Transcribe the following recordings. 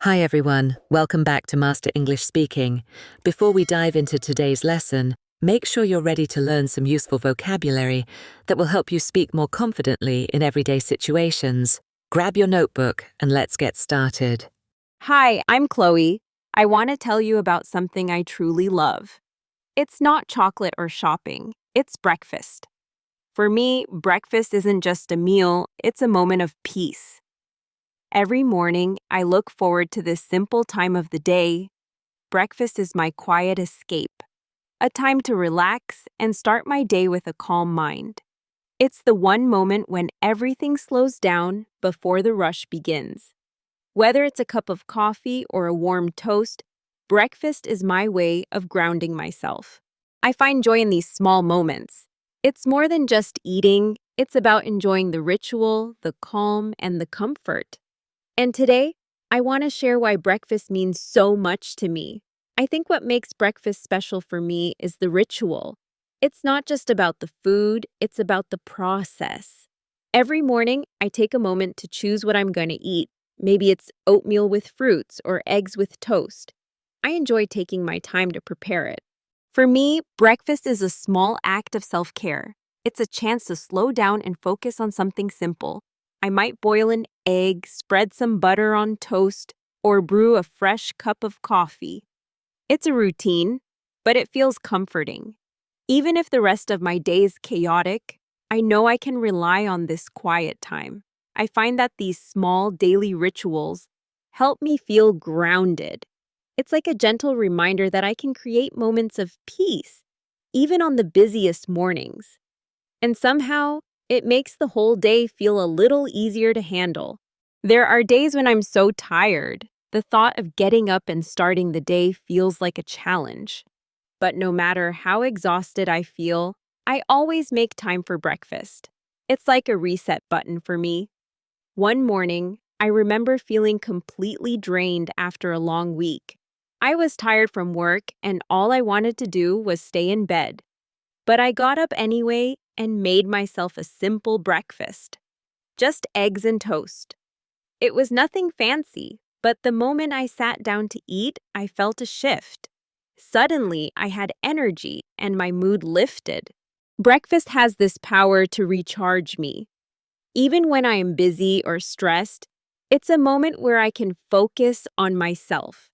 Hi everyone, welcome back to Master English Speaking. Before we dive into today's lesson, make sure you're ready to learn some useful vocabulary that will help you speak more confidently in everyday situations. Grab your notebook and let's get started. Hi, I'm Chloe. I want to tell you about something I truly love. It's not chocolate or shopping, it's breakfast. For me, breakfast isn't just a meal, it's a moment of peace. Every morning, I look forward to this simple time of the day. Breakfast is my quiet escape, a time to relax and start my day with a calm mind. It's the one moment when everything slows down before the rush begins. Whether it's a cup of coffee or a warm toast, breakfast is my way of grounding myself. I find joy in these small moments. It's more than just eating, it's about enjoying the ritual, the calm, and the comfort. And today, I want to share why breakfast means so much to me. I think what makes breakfast special for me is the ritual. It's not just about the food, it's about the process. Every morning, I take a moment to choose what I'm going to eat. Maybe it's oatmeal with fruits or eggs with toast. I enjoy taking my time to prepare it. For me, breakfast is a small act of self-care. It's a chance to slow down and focus on something simple. I might boil an egg, spread some butter on toast, or brew a fresh cup of coffee. It's a routine, but it feels comforting. Even if the rest of my day is chaotic, I know I can rely on this quiet time. I find that these small daily rituals help me feel grounded. It's like a gentle reminder that I can create moments of peace, even on the busiest mornings. And somehow, it makes the whole day feel a little easier to handle. There are days when I'm so tired, the thought of getting up and starting the day feels like a challenge. But no matter how exhausted I feel, I always make time for breakfast. It's like a reset button for me. One morning, I remember feeling completely drained after a long week. I was tired from work and all I wanted to do was stay in bed. But I got up anyway and made myself a simple breakfast. Just eggs and toast. It was nothing fancy, but the moment I sat down to eat, I felt a shift. Suddenly, I had energy and my mood lifted. Breakfast has this power to recharge me. Even when I am busy or stressed, it's a moment where I can focus on myself.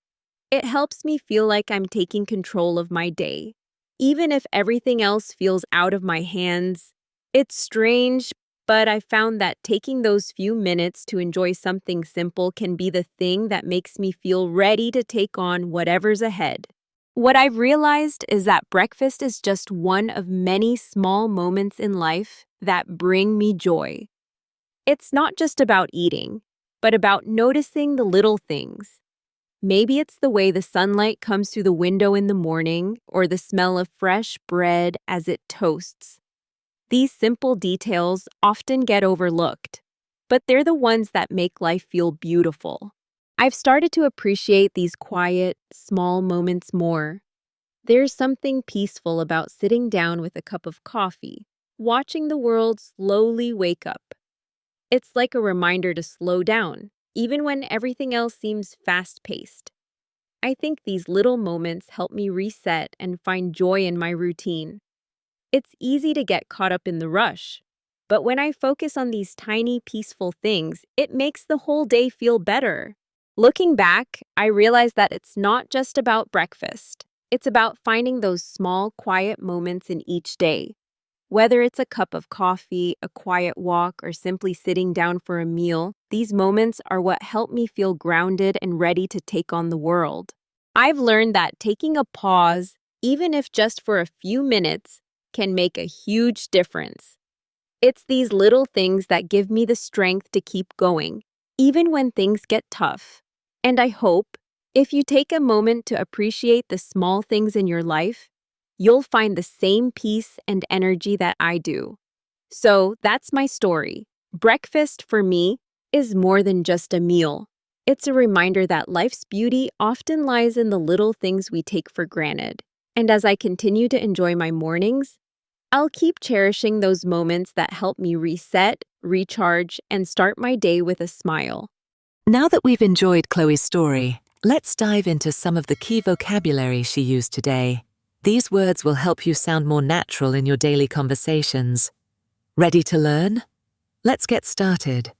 It helps me feel like I'm taking control of my day. Even if everything else feels out of my hands, it's strange, but I found that taking those few minutes to enjoy something simple can be the thing that makes me feel ready to take on whatever's ahead. What I've realized is that breakfast is just one of many small moments in life that bring me joy. It's not just about eating, but about noticing the little things. Maybe it's the way the sunlight comes through the window in the morning or the smell of fresh bread as it toasts. These simple details often get overlooked, but they're the ones that make life feel beautiful. I've started to appreciate these quiet, small moments more. There's something peaceful about sitting down with a cup of coffee, watching the world slowly wake up. It's like a reminder to slow down, even when everything else seems fast-paced. I think these little moments help me reset and find joy in my routine. It's easy to get caught up in the rush, but when I focus on these tiny, peaceful things, it makes the whole day feel better. Looking back, I realize that it's not just about breakfast. It's about finding those small, quiet moments in each day. Whether it's a cup of coffee, a quiet walk, or simply sitting down for a meal, these moments are what help me feel grounded and ready to take on the world. I've learned that taking a pause, even if just for a few minutes, can make a huge difference. It's these little things that give me the strength to keep going, even when things get tough. And I hope, if you take a moment to appreciate the small things in your life, you'll find the same peace and energy that I do. So that's my story. Breakfast, for me, is more than just a meal. It's a reminder that life's beauty often lies in the little things we take for granted. And as I continue to enjoy my mornings, I'll keep cherishing those moments that help me reset, recharge, and start my day with a smile. Now that we've enjoyed Chloe's story, let's dive into some of the key vocabulary she used today. These words will help you sound more natural in your daily conversations. Ready to learn? Let's get started.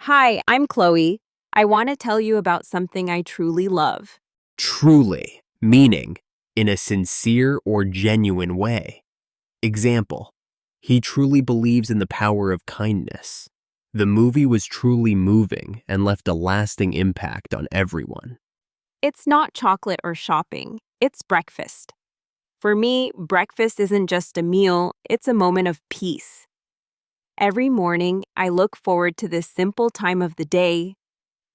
Hi, I'm Chloe. I want to tell you about something I truly love. Truly, meaning in a sincere or genuine way. Example, he truly believes in the power of kindness. The movie was truly moving and left a lasting impact on everyone. It's not chocolate or shopping, it's breakfast. For me, breakfast isn't just a meal, it's a moment of peace. Every morning, I look forward to this simple time of the day.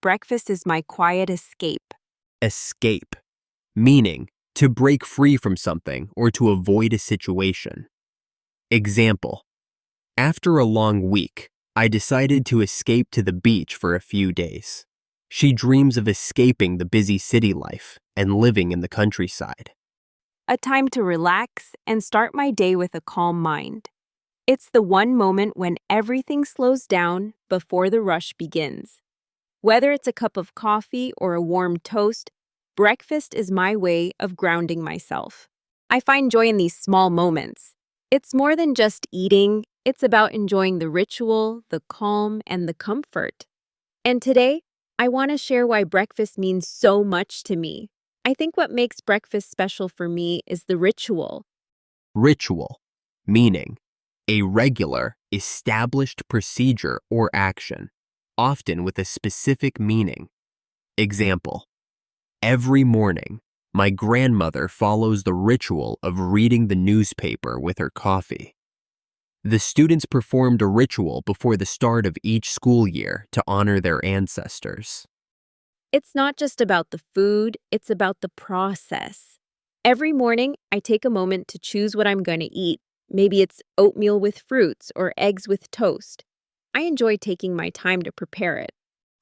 Breakfast is my quiet escape. Escape, meaning to break free from something or to avoid a situation. Example, after a long week, I decided to escape to the beach for a few days. She dreams of escaping the busy city life and living in the countryside. A time to relax and start my day with a calm mind. It's the one moment when everything slows down before the rush begins. Whether it's a cup of coffee or a warm toast, breakfast is my way of grounding myself. I find joy in these small moments. It's more than just eating, it's about enjoying the ritual, the calm, and the comfort. And today, I want to share why breakfast means so much to me. I think what makes breakfast special for me is the ritual. Ritual, meaning a regular, established procedure or action, often with a specific meaning. Example, every morning, my grandmother follows the ritual of reading the newspaper with her coffee. The students performed a ritual before the start of each school year to honor their ancestors. It's not just about the food, it's about the process. Every morning, I take a moment to choose what I'm going to eat. Maybe it's oatmeal with fruits or eggs with toast. I enjoy taking my time to prepare it.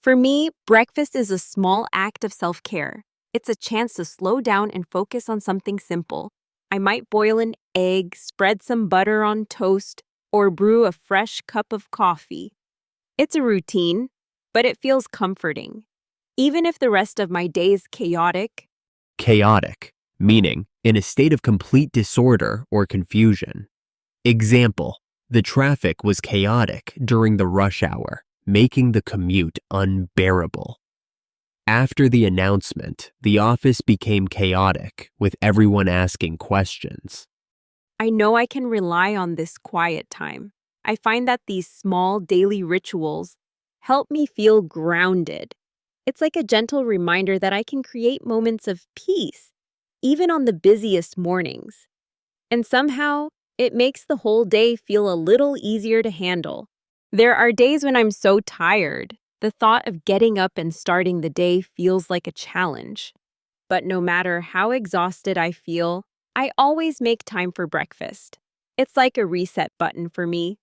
For me, breakfast is a small act of self-care. It's a chance to slow down and focus on something simple. I might boil an egg, spread some butter on toast, or brew a fresh cup of coffee. It's a routine, but it feels comforting. Even if the rest of my day is chaotic, Chaotic, meaning in a state of complete disorder or confusion. Example, the traffic was chaotic during the rush hour, making the commute unbearable. After the announcement, the office became chaotic, with everyone asking questions. I know I can rely on this quiet time. I find that these small daily rituals help me feel grounded. It's like a gentle reminder that I can create moments of peace, even on the busiest mornings. And somehow, it makes the whole day feel a little easier to handle. There are days when I'm so tired, the thought of getting up and starting the day feels like a challenge. But no matter how exhausted I feel, I always make time for breakfast. It's like a reset button for me.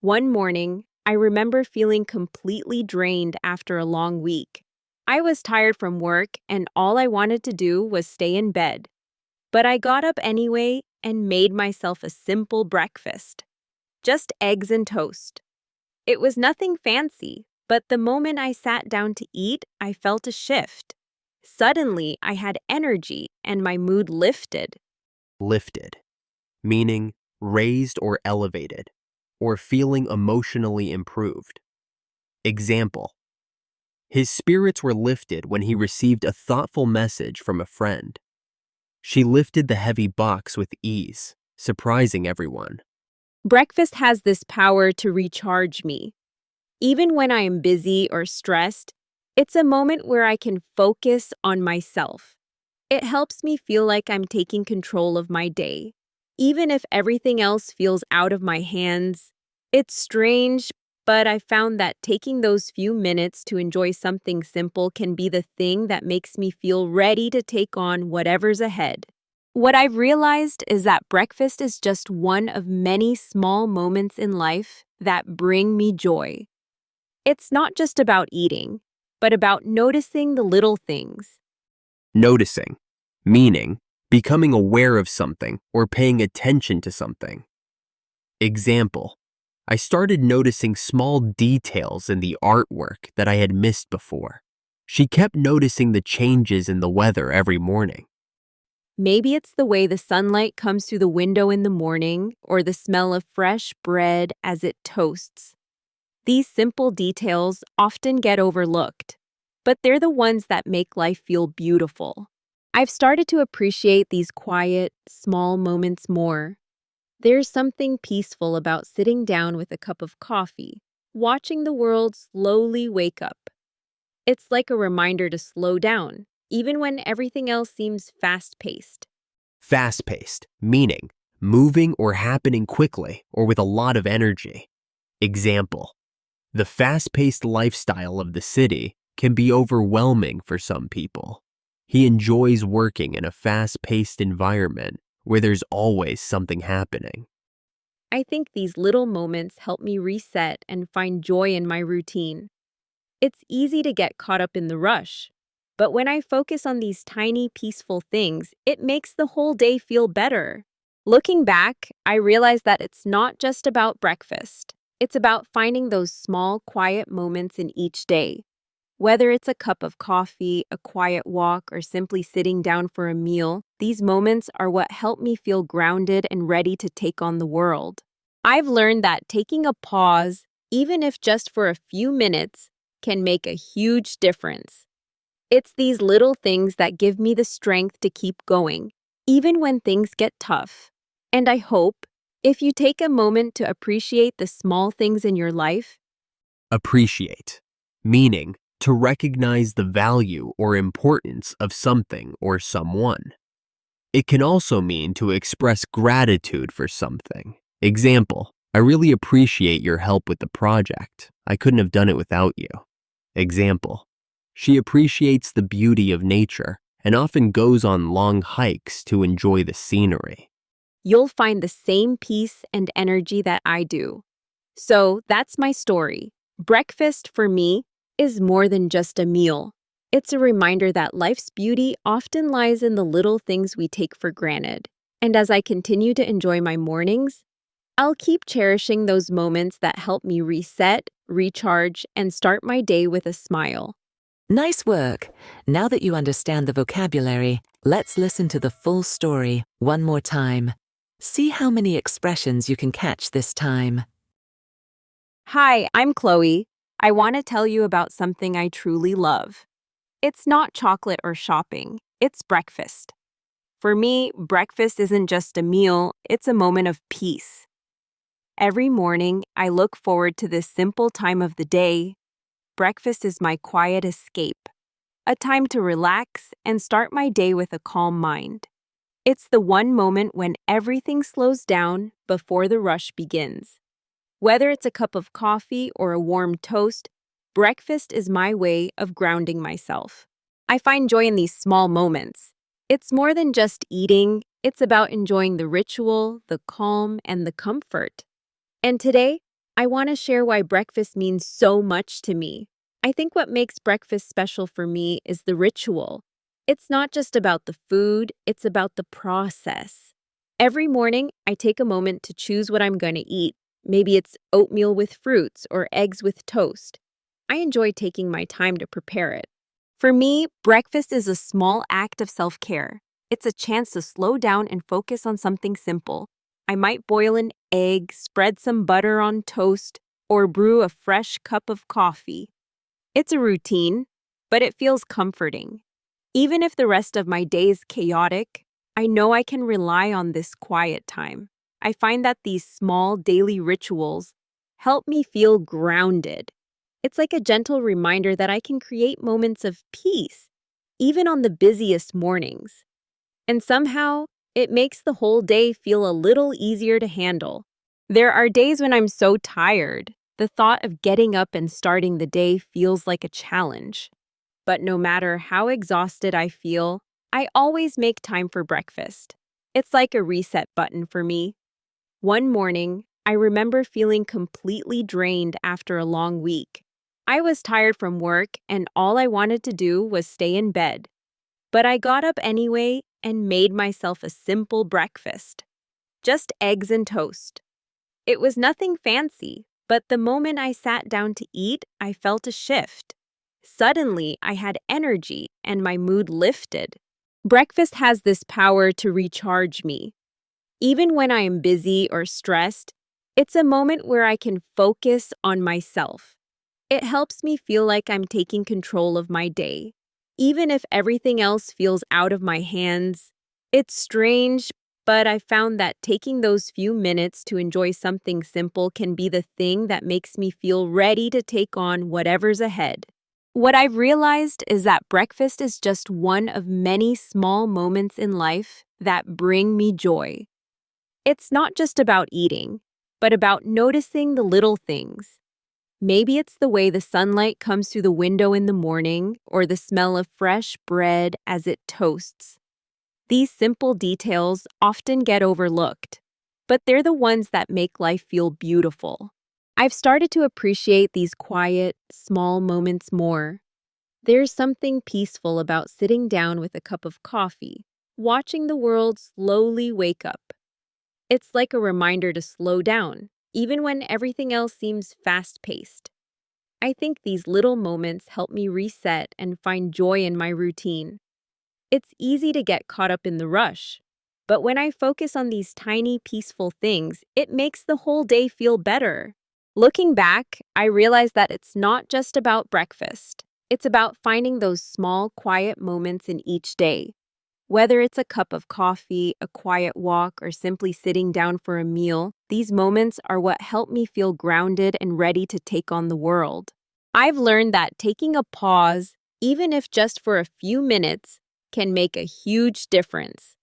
One morning, I remember feeling completely drained after a long week. I was tired from work and all I wanted to do was stay in bed. But I got up anyway and made myself a simple breakfast. Just eggs and toast. It was nothing fancy, but the moment I sat down to eat, I felt a shift. Suddenly, I had energy and my mood lifted. Lifted, meaning raised or elevated, or feeling emotionally improved. Example, his spirits were lifted when he received a thoughtful message from a friend. She lifted the heavy box with ease, surprising everyone. Breakfast has this power to recharge me. Even when I am busy or stressed, it's a moment where I can focus on myself. It helps me feel like I'm taking control of my day. Even if everything else feels out of my hands, it's strange, but I found that taking those few minutes to enjoy something simple can be the thing that makes me feel ready to take on whatever's ahead. What I've realized is that breakfast is just one of many small moments in life that bring me joy. It's not just about eating, but about noticing the little things. Noticing, meaning becoming aware of something or paying attention to something. Example, I started noticing small details in the artwork that I had missed before. She kept noticing the changes in the weather every morning. Maybe it's the way the sunlight comes through the window in the morning or the smell of fresh bread as it toasts. These simple details often get overlooked, but they're the ones that make life feel beautiful. I've started to appreciate these quiet, small moments more. There's something peaceful about sitting down with a cup of coffee, watching the world slowly wake up. It's like a reminder to slow down, even when everything else seems fast-paced. Fast-paced, meaning moving or happening quickly or with a lot of energy. Example: the fast-paced lifestyle of the city can be overwhelming for some people. He enjoys working in a fast-paced environment where there's always something happening. I think these little moments help me reset and find joy in my routine. It's easy to get caught up in the rush, but when I focus on these tiny, peaceful things, it makes the whole day feel better. Looking back, I realize that it's not just about breakfast. It's about finding those small, quiet moments in each day. Whether it's a cup of coffee, a quiet walk, or simply sitting down for a meal, these moments are what help me feel grounded and ready to take on the world. I've learned that taking a pause, even if just for a few minutes, can make a huge difference. It's these little things that give me the strength to keep going, even when things get tough. And I hope, if you take a moment to appreciate the small things in your life, Appreciate, meaning to recognize the value or importance of something or someone. It can also mean to express gratitude for something. Example: I really appreciate your help with the project. I couldn't have done it without you. Example: she appreciates the beauty of nature and often goes on long hikes to enjoy the scenery. you'll find the same peace and energy that I do. So that's my story. Breakfast, for me, is more than just a meal. It's a reminder that life's beauty often lies in the little things we take for granted. And as I continue to enjoy my mornings, I'll keep cherishing those moments that help me reset, recharge, and start my day with a smile. Nice work. Now that you understand the vocabulary, let's listen to the full story one more time. See how many expressions you can catch this time. Hi, I'm Chloe. I want to tell you about something I truly love. It's not chocolate or shopping, it's breakfast. For me, breakfast isn't just a meal, it's a moment of peace. Every morning, I look forward to this simple time of the day. Breakfast is my quiet escape, a time to relax and start my day with a calm mind. It's the one moment when everything slows down before the rush begins. Whether it's a cup of coffee or a warm toast, breakfast is my way of grounding myself. I find joy in these small moments. It's more than just eating, it's about enjoying the ritual, the calm, and the comfort. And today, I want to share why breakfast means so much to me. I think what makes breakfast special for me is the ritual. It's not just about the food, it's about the process. Every morning, I take a moment to choose what I'm going to eat. Maybe it's oatmeal with fruits or eggs with toast. I enjoy taking my time to prepare it. For me, breakfast is a small act of self-care. It's a chance to slow down and focus on something simple. I might boil an egg, spread some butter on toast, or brew a fresh cup of coffee. It's a routine, but it feels comforting. Even if the rest of my day is chaotic, I know I can rely on this quiet time. I find that these small daily rituals help me feel grounded. It's like a gentle reminder that I can create moments of peace, even on the busiest mornings. And somehow, it makes the whole day feel a little easier to handle. There are days when I'm so tired, the thought of getting up and starting the day feels like a challenge. But no matter how exhausted I feel, I always make time for breakfast. It's like a reset button for me. One morning, I remember feeling completely drained after a long week. I was tired from work and all I wanted to do was stay in bed. But I got up anyway and made myself a simple breakfast. Just eggs and toast. It was nothing fancy, but the moment I sat down to eat, I felt a shift. Suddenly, I had energy and my mood lifted. Breakfast has this power to recharge me. Even when I am busy or stressed, it's a moment where I can focus on myself. It helps me feel like I'm taking control of my day, even if everything else feels out of my hands. It's strange, but I found that taking those few minutes to enjoy something simple can be the thing that makes me feel ready to take on whatever's ahead. What I've realized is that breakfast is just one of many small moments in life that bring me joy. It's not just about eating, but about noticing the little things. Maybe it's the way the sunlight comes through the window in the morning or the smell of fresh bread as it toasts. These simple details often get overlooked, but they're the ones that make life feel beautiful. I've started to appreciate these quiet, small moments more. There's something peaceful about sitting down with a cup of coffee, watching the world slowly wake up. It's like a reminder to slow down, even when everything else seems fast-paced. I think these little moments help me reset and find joy in my routine. It's easy to get caught up in the rush, but when I focus on these tiny, peaceful things, it makes the whole day feel better. Looking back, I realize that it's not just about breakfast. It's about finding those small, quiet moments in each day. Whether it's a cup of coffee, a quiet walk, or simply sitting down for a meal, these moments are what help me feel grounded and ready to take on the world. I've learned that taking a pause, even if just for a few minutes, can make a huge difference.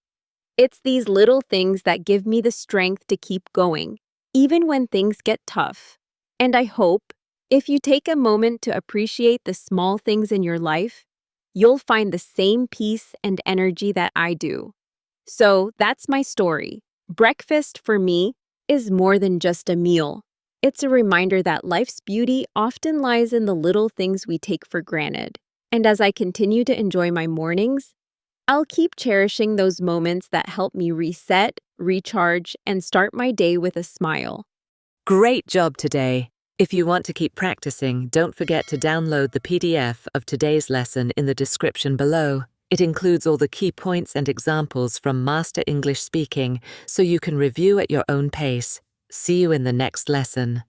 It's these little things that give me the strength to keep going, even when things get tough. And I hope, if you take a moment to appreciate the small things in your life, you'll find the same peace and energy that I do. So that's my story. Breakfast, for me, is more than just a meal. It's a reminder that life's beauty often lies in the little things we take for granted. And as I continue to enjoy my mornings, I'll keep cherishing those moments that help me reset, recharge, and start my day with a smile. Great job today! If you want to keep practicing, don't forget to download the PDF of today's lesson in the description below. It includes all the key points and examples from Master English Speaking, so you can review at your own pace. See you in the next lesson.